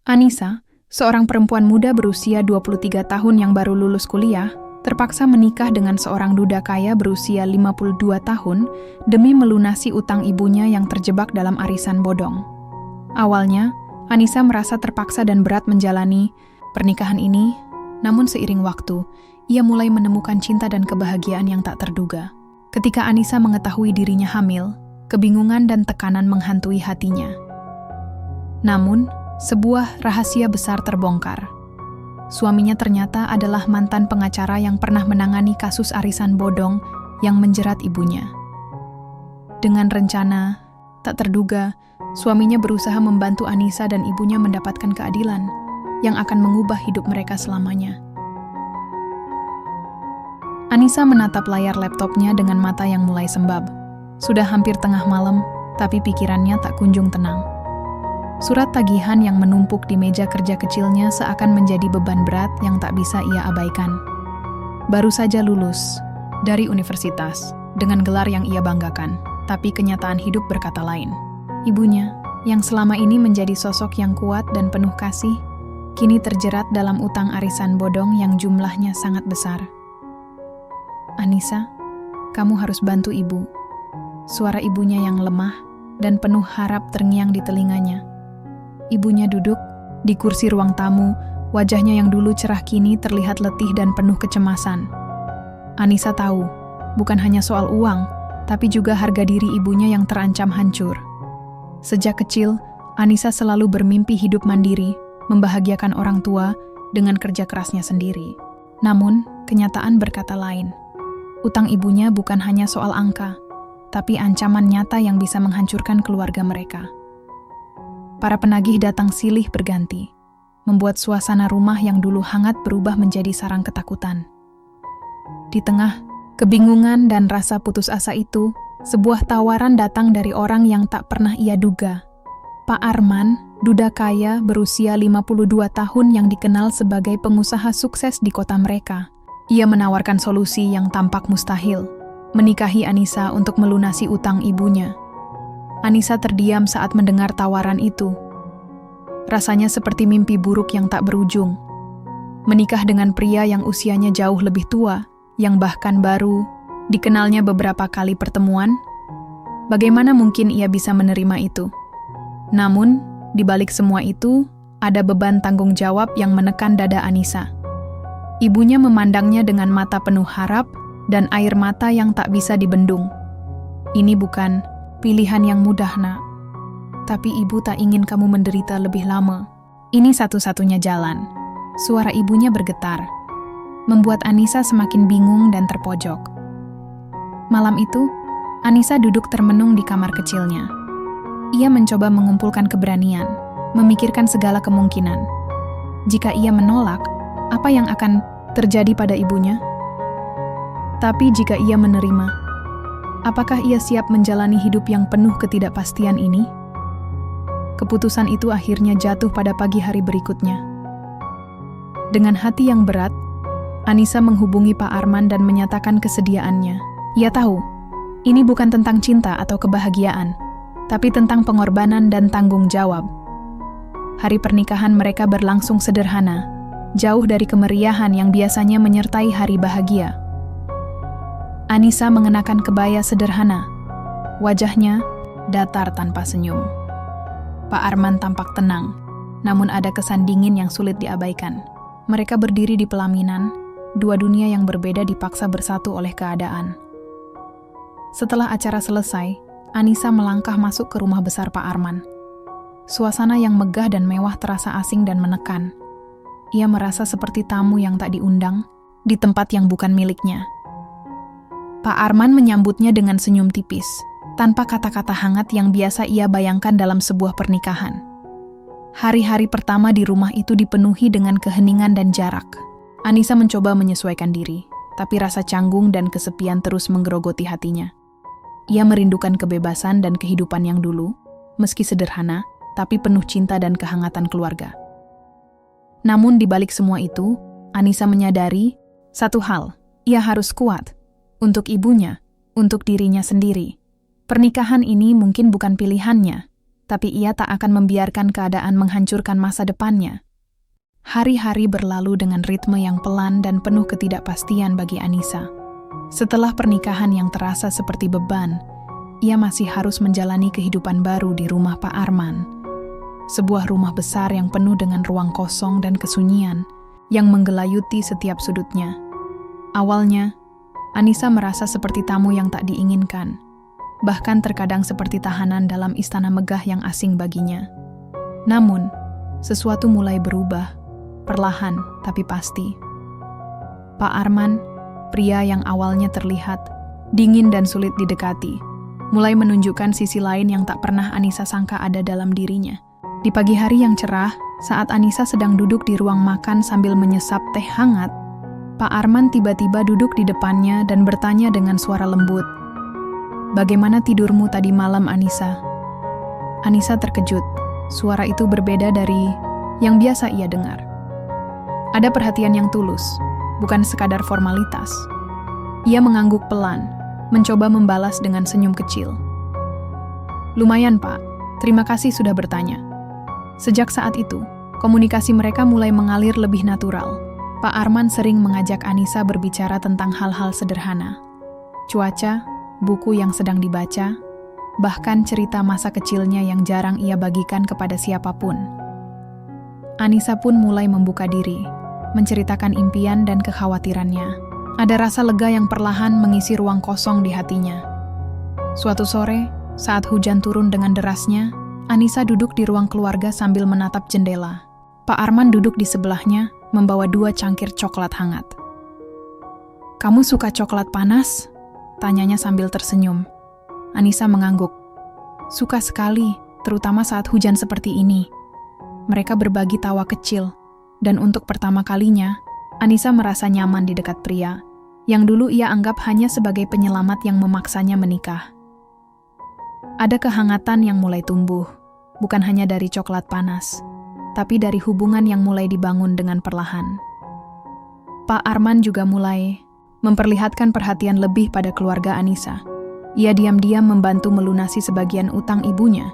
Anissa, seorang perempuan muda berusia 23 tahun yang baru lulus kuliah, terpaksa menikah dengan seorang duda kaya berusia 52 tahun demi melunasi utang ibunya yang terjebak dalam arisan bodong. Awalnya, Anissa merasa terpaksa dan berat menjalani pernikahan ini, namun seiring waktu, ia mulai menemukan cinta dan kebahagiaan yang tak terduga. Ketika Anissa mengetahui dirinya hamil, kebingungan dan tekanan menghantui hatinya. Namun, sebuah rahasia besar terbongkar. Suaminya ternyata adalah mantan pengacara yang pernah menangani kasus arisan bodong yang menjerat ibunya. Dengan rencana tak terduga, suaminya berusaha membantu Anissa dan ibunya mendapatkan keadilan yang akan mengubah hidup mereka selamanya. Anissa menatap layar laptopnya dengan mata yang mulai sembab. Sudah hampir tengah malam, tapi pikirannya tak kunjung tenang. Surat tagihan yang menumpuk di meja kerja kecilnya seakan menjadi beban berat yang tak bisa ia abaikan. Baru saja lulus dari universitas dengan gelar yang ia banggakan, tapi kenyataan hidup berkata lain. Ibunya, yang selama ini menjadi sosok yang kuat dan penuh kasih, kini terjerat dalam utang arisan bodong yang jumlahnya sangat besar. Anissa, kamu harus bantu ibu. Suara ibunya yang lemah dan penuh harap terngiang di telinganya. Ibunya duduk di kursi ruang tamu, wajahnya yang dulu cerah kini terlihat letih dan penuh kecemasan. Anissa tahu, bukan hanya soal uang, tapi juga harga diri ibunya yang terancam hancur. Sejak kecil, Anissa selalu bermimpi hidup mandiri, membahagiakan orang tua dengan kerja kerasnya sendiri. Namun, kenyataan berkata lain. Utang ibunya bukan hanya soal angka, tapi ancaman nyata yang bisa menghancurkan keluarga mereka. Para penagih datang silih berganti, membuat suasana rumah yang dulu hangat berubah menjadi sarang ketakutan. Di tengah kebingungan dan rasa putus asa itu, sebuah tawaran datang dari orang yang tak pernah ia duga. Pak Arman, duda kaya berusia 52 tahun yang dikenal sebagai pengusaha sukses di kota mereka. Ia menawarkan solusi yang tampak mustahil, menikahi Anissa untuk melunasi utang ibunya. Anissa terdiam saat mendengar tawaran itu. Rasanya seperti mimpi buruk yang tak berujung. Menikah dengan pria yang usianya jauh lebih tua, yang bahkan baru dikenalnya beberapa kali pertemuan. Bagaimana mungkin ia bisa menerima itu? Namun, di balik semua itu, ada beban tanggung jawab yang menekan dada Anissa. Ibunya memandangnya dengan mata penuh harap dan air mata yang tak bisa dibendung. Ini bukan pilihan yang mudah, nak. Tapi ibu tak ingin kamu menderita lebih lama. Ini satu-satunya jalan. Suara ibunya bergetar, membuat Anissa semakin bingung dan terpojok. Malam itu, Anissa duduk termenung di kamar kecilnya. Ia mencoba mengumpulkan keberanian, memikirkan segala kemungkinan. Jika ia menolak, apa yang akan terjadi pada ibunya? Tapi jika ia menerima, apakah ia siap menjalani hidup yang penuh ketidakpastian ini? Keputusan itu akhirnya jatuh pada pagi hari berikutnya. Dengan hati yang berat, Anissa menghubungi Pak Arman dan menyatakan kesediaannya. Ia tahu, ini bukan tentang cinta atau kebahagiaan, tapi tentang pengorbanan dan tanggung jawab. Hari pernikahan mereka berlangsung sederhana, jauh dari kemeriahan yang biasanya menyertai hari bahagia. Anissa mengenakan kebaya sederhana. Wajahnya datar tanpa senyum. Pak Arman tampak tenang, namun ada kesan dingin yang sulit diabaikan. Mereka berdiri di pelaminan, dua dunia yang berbeda dipaksa bersatu oleh keadaan. Setelah acara selesai, Anissa melangkah masuk ke rumah besar Pak Arman. Suasana yang megah dan mewah terasa asing dan menekan. Ia merasa seperti tamu yang tak diundang, di tempat yang bukan miliknya. Pak Arman menyambutnya dengan senyum tipis, tanpa kata-kata hangat yang biasa ia bayangkan dalam sebuah pernikahan. Hari-hari pertama di rumah itu dipenuhi dengan keheningan dan jarak. Anissa mencoba menyesuaikan diri, tapi rasa canggung dan kesepian terus menggerogoti hatinya. Ia merindukan kebebasan dan kehidupan yang dulu, meski sederhana, tapi penuh cinta dan kehangatan keluarga. Namun di balik semua itu, Anissa menyadari satu hal, ia harus kuat. Untuk ibunya, untuk dirinya sendiri. Pernikahan ini mungkin bukan pilihannya, tapi ia tak akan membiarkan keadaan menghancurkan masa depannya. Hari-hari berlalu dengan ritme yang pelan dan penuh ketidakpastian bagi Anissa. Setelah pernikahan yang terasa seperti beban, ia masih harus menjalani kehidupan baru di rumah Pak Arman. Sebuah rumah besar yang penuh dengan ruang kosong dan kesunyian yang menggelayuti setiap sudutnya. Awalnya, Anissa merasa seperti tamu yang tak diinginkan, bahkan terkadang seperti tahanan dalam istana megah yang asing baginya. Namun, sesuatu mulai berubah, perlahan tapi pasti. Pak Arman, pria yang awalnya terlihat dingin dan sulit didekati, mulai menunjukkan sisi lain yang tak pernah Anissa sangka ada dalam dirinya. Di pagi hari yang cerah, saat Anissa sedang duduk di ruang makan sambil menyesap teh hangat, Pak Arman tiba-tiba duduk di depannya dan bertanya dengan suara lembut, "Bagaimana tidurmu tadi malam, Anissa?" Anissa terkejut. Suara itu berbeda dari yang biasa ia dengar. Ada perhatian yang tulus, bukan sekadar formalitas. Ia mengangguk pelan, mencoba membalas dengan senyum kecil. "Lumayan, Pak. Terima kasih sudah bertanya." Sejak saat itu, komunikasi mereka mulai mengalir lebih natural. Pak Arman sering mengajak Anissa berbicara tentang hal-hal sederhana. Cuaca, buku yang sedang dibaca, bahkan cerita masa kecilnya yang jarang ia bagikan kepada siapapun. Anissa pun mulai membuka diri, menceritakan impian dan kekhawatirannya. Ada rasa lega yang perlahan mengisi ruang kosong di hatinya. Suatu sore, saat hujan turun dengan derasnya, Anissa duduk di ruang keluarga sambil menatap jendela. Pak Arman duduk di sebelahnya, membawa 2 cangkir coklat hangat. "Kamu suka coklat panas?" tanyanya sambil tersenyum. Anissa mengangguk. "Suka sekali, terutama saat hujan seperti ini." Mereka berbagi tawa kecil, dan untuk pertama kalinya, Anissa merasa nyaman di dekat pria, yang dulu ia anggap hanya sebagai penyelamat yang memaksanya menikah. Ada kehangatan yang mulai tumbuh, bukan hanya dari coklat panas, tapi dari hubungan yang mulai dibangun dengan perlahan. Pak Arman juga mulai memperlihatkan perhatian lebih pada keluarga Anissa. Ia diam-diam membantu melunasi sebagian utang ibunya,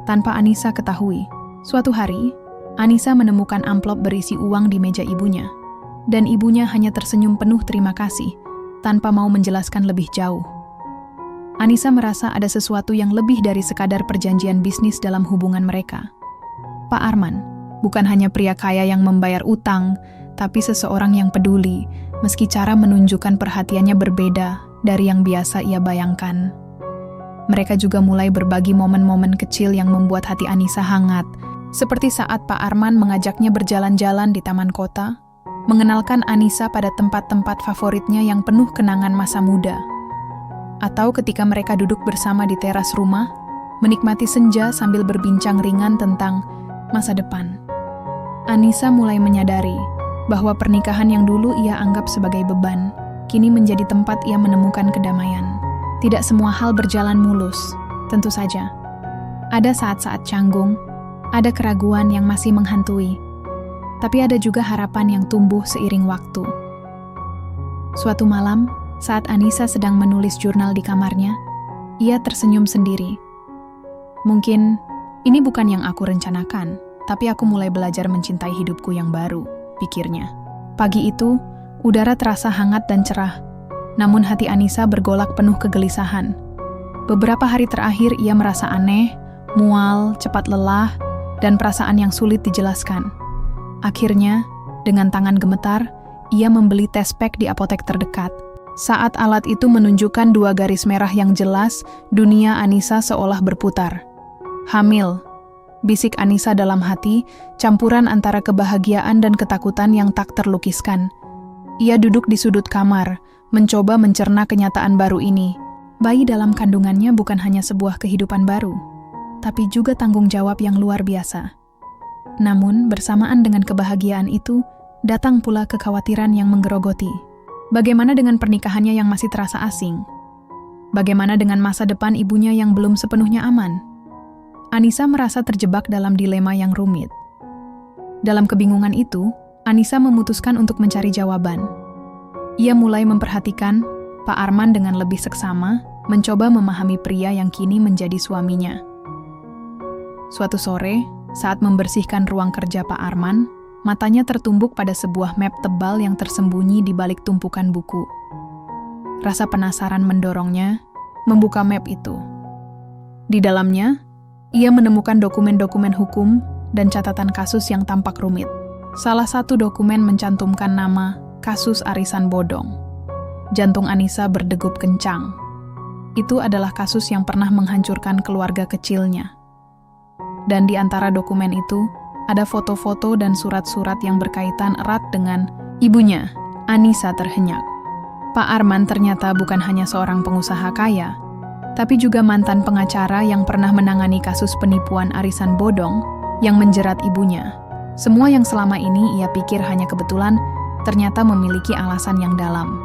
tanpa Anissa ketahui. Suatu hari, Anissa menemukan amplop berisi uang di meja ibunya, dan ibunya hanya tersenyum penuh terima kasih, tanpa mau menjelaskan lebih jauh. Anissa merasa ada sesuatu yang lebih dari sekadar perjanjian bisnis dalam hubungan mereka. Pak Arman bukan hanya pria kaya yang membayar utang, tapi seseorang yang peduli, meski cara menunjukkan perhatiannya berbeda dari yang biasa ia bayangkan. Mereka juga mulai berbagi momen-momen kecil yang membuat hati Anissa hangat, seperti saat Pak Arman mengajaknya berjalan-jalan di taman kota, mengenalkan Anissa pada tempat-tempat favoritnya yang penuh kenangan masa muda. Atau ketika mereka duduk bersama di teras rumah, menikmati senja sambil berbincang ringan tentang masa depan. Anissa mulai menyadari bahwa pernikahan yang dulu ia anggap sebagai beban, kini menjadi tempat ia menemukan kedamaian. Tidak semua hal berjalan mulus, tentu saja. Ada saat-saat canggung, ada keraguan yang masih menghantui, tapi ada juga harapan yang tumbuh seiring waktu. Suatu malam, saat Anissa sedang menulis jurnal di kamarnya, ia tersenyum sendiri. "Mungkin ini bukan yang aku rencanakan, tapi aku mulai belajar mencintai hidupku yang baru," pikirnya. Pagi itu, udara terasa hangat dan cerah, namun hati Anissa bergolak penuh kegelisahan. Beberapa hari terakhir ia merasa aneh, mual, cepat lelah, dan perasaan yang sulit dijelaskan. Akhirnya, dengan tangan gemetar, ia membeli tes pack di apotek terdekat. Saat alat itu menunjukkan 2 garis merah yang jelas, dunia Anissa seolah berputar. "Hamil," bisik Anissa dalam hati, campuran antara kebahagiaan dan ketakutan yang tak terlukiskan. Ia duduk di sudut kamar, mencoba mencerna kenyataan baru ini. Bayi dalam kandungannya bukan hanya sebuah kehidupan baru, tapi juga tanggung jawab yang luar biasa. Namun, bersamaan dengan kebahagiaan itu, datang pula kekhawatiran yang menggerogoti. Bagaimana dengan pernikahannya yang masih terasa asing? Bagaimana dengan masa depan ibunya yang belum sepenuhnya aman? Anissa merasa terjebak dalam dilema yang rumit. Dalam kebingungan itu, Anissa memutuskan untuk mencari jawaban. Ia mulai memperhatikan Pak Arman dengan lebih seksama, mencoba memahami pria yang kini menjadi suaminya. Suatu sore, saat membersihkan ruang kerja Pak Arman, matanya tertumbuk pada sebuah map tebal yang tersembunyi di balik tumpukan buku. Rasa penasaran mendorongnya membuka map itu. Di dalamnya, ia menemukan dokumen-dokumen hukum dan catatan kasus yang tampak rumit. Salah satu dokumen mencantumkan nama kasus arisan bodong. Jantung Anissa berdegup kencang. Itu adalah kasus yang pernah menghancurkan keluarga kecilnya. Dan di antara dokumen itu, ada foto-foto dan surat-surat yang berkaitan erat dengan ibunya, Anissa terhenyak. Pak Arman ternyata bukan hanya seorang pengusaha kaya, tapi juga mantan pengacara yang pernah menangani kasus penipuan arisan bodong yang menjerat ibunya. Semua yang selama ini ia pikir hanya kebetulan, ternyata memiliki alasan yang dalam.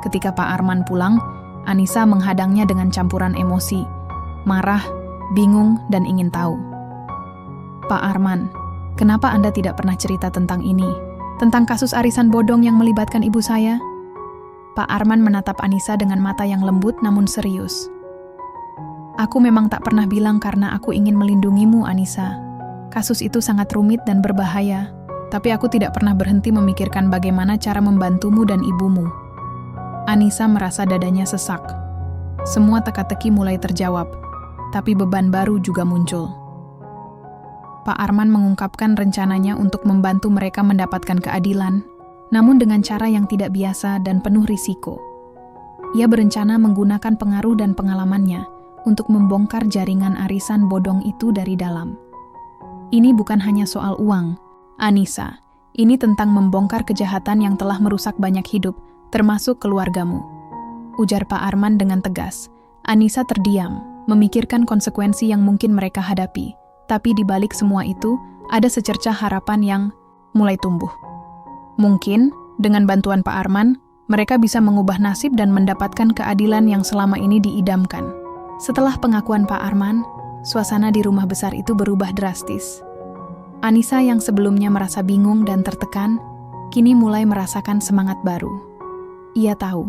Ketika Pak Arman pulang, Anissa menghadangnya dengan campuran emosi, marah, bingung, dan ingin tahu. Pak Arman, kenapa Anda tidak pernah cerita tentang ini? Tentang kasus arisan bodong yang melibatkan ibu saya? Pak Arman menatap Anissa dengan mata yang lembut namun serius. Aku memang tak pernah bilang karena aku ingin melindungimu, Anissa. Kasus itu sangat rumit dan berbahaya, tapi aku tidak pernah berhenti memikirkan bagaimana cara membantumu dan ibumu. Anissa merasa dadanya sesak. Semua teka-teki mulai terjawab, tapi beban baru juga muncul. Pak Arman mengungkapkan rencananya untuk membantu mereka mendapatkan keadilan, namun dengan cara yang tidak biasa dan penuh risiko. Ia berencana menggunakan pengaruh dan pengalamannya untuk membongkar jaringan arisan bodong itu dari dalam. Ini bukan hanya soal uang, Anissa. Ini tentang membongkar kejahatan yang telah merusak banyak hidup, termasuk keluargamu. Ujar Pak Arman dengan tegas. Anissa terdiam, memikirkan konsekuensi yang mungkin mereka hadapi. Tapi di balik semua itu, ada secercah harapan yang mulai tumbuh. Mungkin, dengan bantuan Pak Arman, mereka bisa mengubah nasib dan mendapatkan keadilan yang selama ini diidamkan. Setelah pengakuan Pak Arman, suasana di rumah besar itu berubah drastis. Anissa yang sebelumnya merasa bingung dan tertekan, kini mulai merasakan semangat baru. Ia tahu,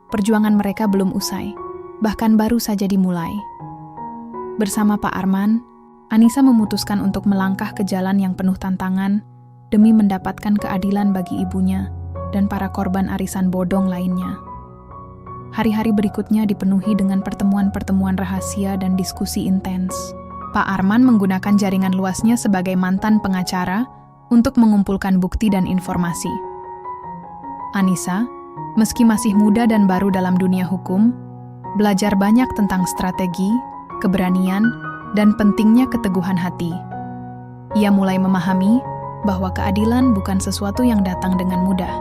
perjuangan mereka belum usai, bahkan baru saja dimulai. Bersama Pak Arman, Anissa memutuskan untuk melangkah ke jalan yang penuh tantangan demi mendapatkan keadilan bagi ibunya dan para korban arisan bodong lainnya. Hari-hari berikutnya dipenuhi dengan pertemuan-pertemuan rahasia dan diskusi intens. Pak Arman menggunakan jaringan luasnya sebagai mantan pengacara untuk mengumpulkan bukti dan informasi. Anissa, meski masih muda dan baru dalam dunia hukum, belajar banyak tentang strategi, keberanian, dan pentingnya keteguhan hati. Ia mulai memahami bahwa keadilan bukan sesuatu yang datang dengan mudah,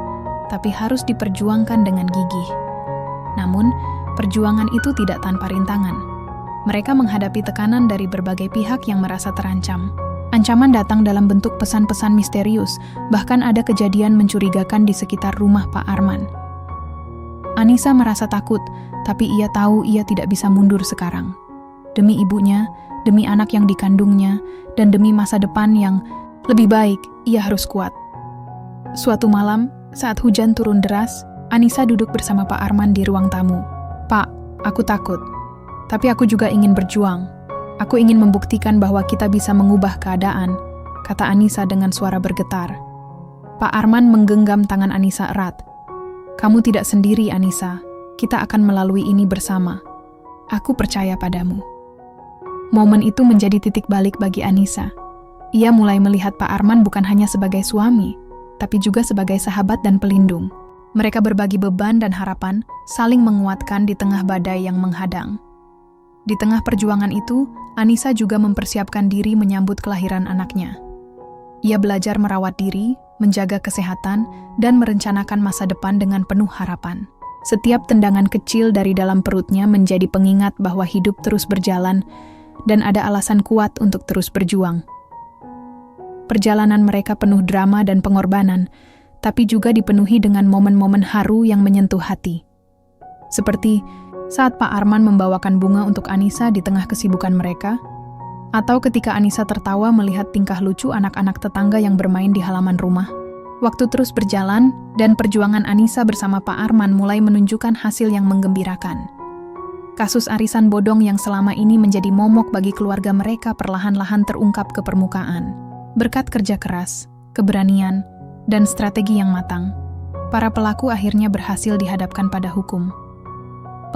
tapi harus diperjuangkan dengan gigih. Namun, perjuangan itu tidak tanpa rintangan. Mereka menghadapi tekanan dari berbagai pihak yang merasa terancam. Ancaman datang dalam bentuk pesan-pesan misterius, bahkan ada kejadian mencurigakan di sekitar rumah Pak Arman. Anissa merasa takut, tapi ia tahu ia tidak bisa mundur sekarang. Demi ibunya, demi anak yang dikandungnya, dan demi masa depan yang lebih baik, ia harus kuat. Suatu malam, saat hujan turun deras, Anissa duduk bersama Pak Arman di ruang tamu. Pak, aku takut. Tapi aku juga ingin berjuang. Aku ingin membuktikan bahwa kita bisa mengubah keadaan, kata Anissa dengan suara bergetar. Pak Arman menggenggam tangan Anissa erat. Kamu tidak sendiri, Anissa. Kita akan melalui ini bersama. Aku percaya padamu. Momen itu menjadi titik balik bagi Anissa. Ia mulai melihat Pak Arman bukan hanya sebagai suami, tapi juga sebagai sahabat dan pelindung. Mereka berbagi beban dan harapan, saling menguatkan di tengah badai yang menghadang. Di tengah perjuangan itu, Anissa juga mempersiapkan diri menyambut kelahiran anaknya. Ia belajar merawat diri, menjaga kesehatan, dan merencanakan masa depan dengan penuh harapan. Setiap tendangan kecil dari dalam perutnya menjadi pengingat bahwa hidup terus berjalan dan ada alasan kuat untuk terus berjuang. Perjalanan mereka penuh drama dan pengorbanan, tapi juga dipenuhi dengan momen-momen haru yang menyentuh hati. Seperti saat Pak Arman membawakan bunga untuk Anissa di tengah kesibukan mereka, atau ketika Anissa tertawa melihat tingkah lucu anak-anak tetangga yang bermain di halaman rumah. Waktu terus berjalan, dan perjuangan Anissa bersama Pak Arman mulai menunjukkan hasil yang menggembirakan. Kasus arisan bodong yang selama ini menjadi momok bagi keluarga mereka perlahan-lahan terungkap ke permukaan. Berkat kerja keras, keberanian, dan strategi yang matang, para pelaku akhirnya berhasil dihadapkan pada hukum.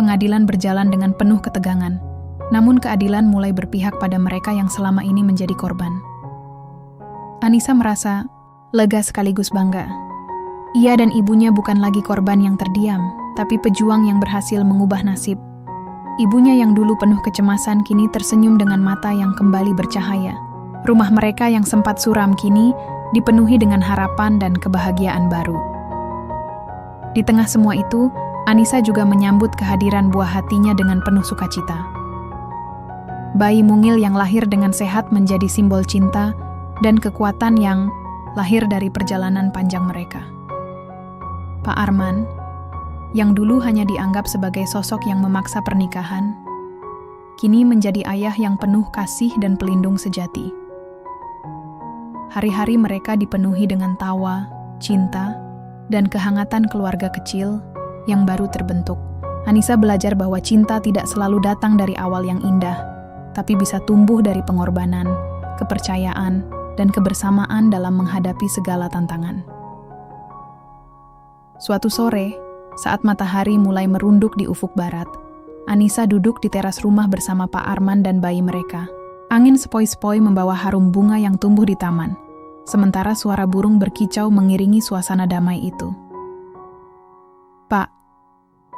Pengadilan berjalan dengan penuh ketegangan, namun keadilan mulai berpihak pada mereka yang selama ini menjadi korban. Anissa merasa lega sekaligus bangga. Ia dan ibunya bukan lagi korban yang terdiam, tapi pejuang yang berhasil mengubah nasib. Ibunya yang dulu penuh kecemasan kini tersenyum dengan mata yang kembali bercahaya. Rumah mereka yang sempat suram kini dipenuhi dengan harapan dan kebahagiaan baru. Di tengah semua itu, Anissa juga menyambut kehadiran buah hatinya dengan penuh sukacita. Bayi mungil yang lahir dengan sehat menjadi simbol cinta dan kekuatan yang lahir dari perjalanan panjang mereka. Pak Arman, yang dulu hanya dianggap sebagai sosok yang memaksa pernikahan, kini menjadi ayah yang penuh kasih dan pelindung sejati. Hari-hari mereka dipenuhi dengan tawa, cinta, dan kehangatan keluarga kecil yang baru terbentuk. Anissa belajar bahwa cinta tidak selalu datang dari awal yang indah, tapi bisa tumbuh dari pengorbanan, kepercayaan, dan kebersamaan dalam menghadapi segala tantangan. Suatu sore, saat matahari mulai merunduk di ufuk barat, Anissa duduk di teras rumah bersama Pak Arman dan bayi mereka. Angin sepoi-sepoi membawa harum bunga yang tumbuh di taman, sementara suara burung berkicau mengiringi suasana damai itu. "Pak,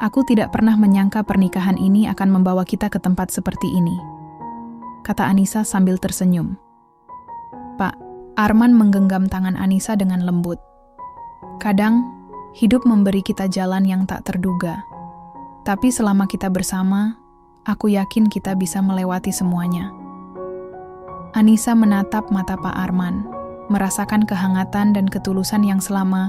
aku tidak pernah menyangka pernikahan ini akan membawa kita ke tempat seperti ini," kata Anissa sambil tersenyum. Pak Arman menggenggam tangan Anissa dengan lembut. "Kadang, hidup memberi kita jalan yang tak terduga. Tapi selama kita bersama, aku yakin kita bisa melewati semuanya." Anissa menatap mata Pak Arman, merasakan kehangatan dan ketulusan yang selama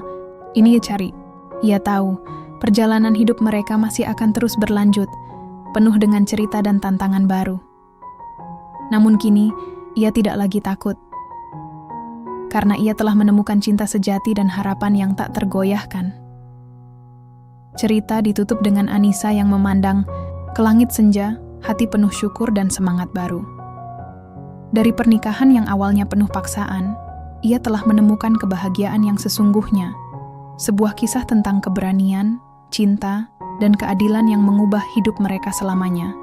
ini ia cari. Ia tahu, perjalanan hidup mereka masih akan terus berlanjut, penuh dengan cerita dan tantangan baru. Namun kini, ia tidak lagi takut. Karena ia telah menemukan cinta sejati dan harapan yang tak tergoyahkan. Cerita ditutup dengan Anissa yang memandang ke langit senja, hati penuh syukur dan semangat baru. Dari pernikahan yang awalnya penuh paksaan, ia telah menemukan kebahagiaan yang sesungguhnya. Sebuah kisah tentang keberanian, cinta, dan keadilan yang mengubah hidup mereka selamanya.